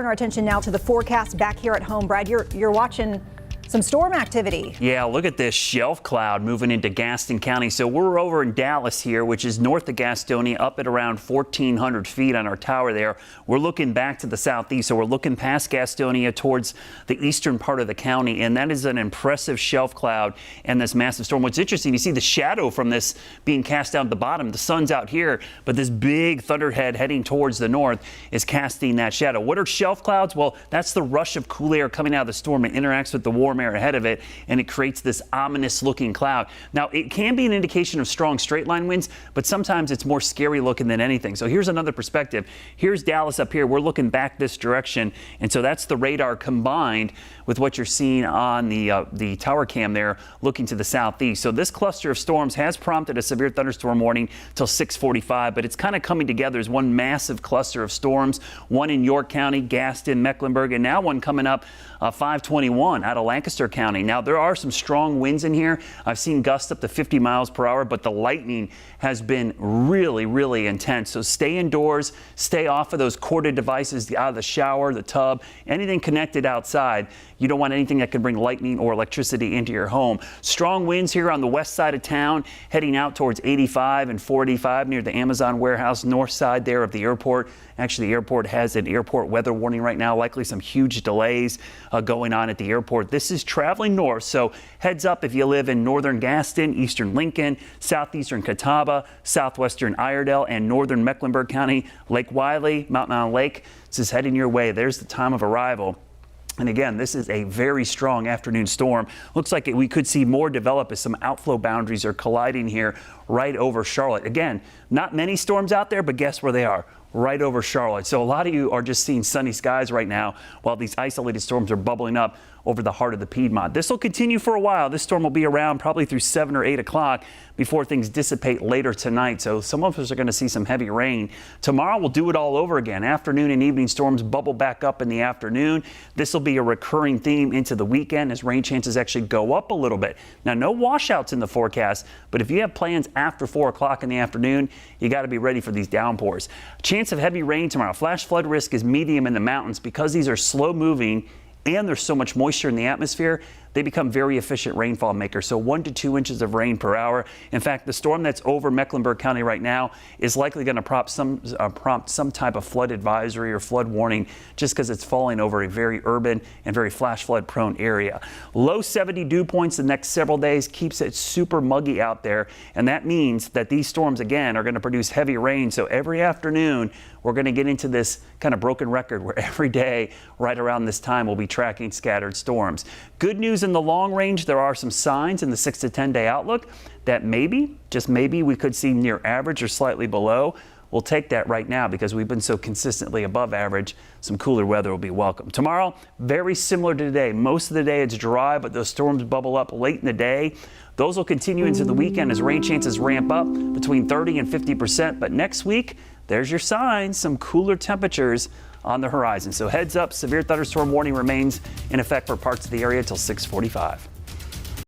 Turn our attention now to the forecast back here at home. Brad, you're watching some storm activity. Yeah, look at this shelf cloud moving into Gaston County. So we're over in Dallas here, which is north of Gastonia, up at around 1,400 feet on our tower there. We're looking back to the southeast, so we're looking past Gastonia towards the eastern part of the county, and that is an impressive shelf cloud and this massive storm. What's interesting, you see the shadow from this being cast down at the bottom. The sun's out here, but this big thunderhead heading towards the north is casting that shadow. What are shelf clouds? Well, that's the rush of cool air coming out of the storm. It interacts with the warm air ahead of it, and it creates this ominous looking cloud. Now, it can be an indication of strong straight line winds, but sometimes it's more scary looking than anything. So here's another perspective. Here's Dallas up here. We're looking back this direction, and so that's the radar combined with what you're seeing on the tower cam there looking to the southeast. So this cluster of storms has prompted a severe thunderstorm warning till 6:45, but it's kind of coming together as one massive cluster of storms, one in York County, Gaston, Mecklenburg, and now one coming up 521 out of Lancaster County. Now, there are some strong winds in here. I've seen gusts up to 50 miles per hour, but the lightning has been really, really intense. So stay indoors, stay off of those corded devices, out of the shower, the tub, anything connected outside. You don't want anything that can bring lightning or electricity into your home. Strong winds here on the west side of town, heading out towards 85 and 485 near the Amazon warehouse, north side there of the airport. Actually, the airport has an airport weather warning right now, likely some huge delays going on at the airport. This is traveling north, so heads up if you live in northern Gaston, eastern Lincoln, southeastern Catawba, southwestern Iredell, and northern Mecklenburg County, Lake Wylie, Mountain Island Lake. This is heading your way. There's the time of arrival. And again, this is a very strong afternoon storm. Looks like we could see more develop as some outflow boundaries are colliding here right over Charlotte. Again, not many storms out there, but guess where they are? Right over Charlotte. So a lot of you are just seeing sunny skies right now while these isolated storms are bubbling up over the heart of the Piedmont. This will continue for a while. This storm will be around probably through 7 or 8 o'clock before things dissipate later tonight. So some of us are going to see some heavy rain. Tomorrow we'll do it all over again. Afternoon and evening storms bubble back up in the afternoon. This will be a recurring theme into the weekend as rain chances actually go up a little bit. Now, no washouts in the forecast, but if you have plans after 4 o'clock in the afternoon, you got to be ready for these downpours. Chance of heavy rain tomorrow. Flash flood risk is medium in the mountains because these are slow moving and there's so much moisture in the atmosphere. They become very efficient rainfall makers, so 1 to 2 inches of rain per hour. In fact, the storm that's over Mecklenburg County right now is likely going to prompt some type of flood advisory or flood warning just because it's falling over a very urban and very flash flood prone area. Low 70 dew points the next several days keeps it super muggy out there, and that means that these storms again are going to produce heavy rain. So every afternoon we're going to get into this kind of broken record where every day right around this time we'll be tracking scattered storms. Good news in the long range, there are some signs in the 6 to 10 day outlook that maybe, just maybe, we could see near average or slightly below. We'll take that right now because we've been so consistently above average. Some cooler weather will be welcome. Tomorrow, very similar to today. Most of the day it's dry, but those storms bubble up late in the day. Those will continue into the weekend as rain chances ramp up between 30 and 50%. But next week, there's your signs, some cooler temperatures on the horizon. So heads up, severe thunderstorm warning remains in effect for parts of the area till 6:45.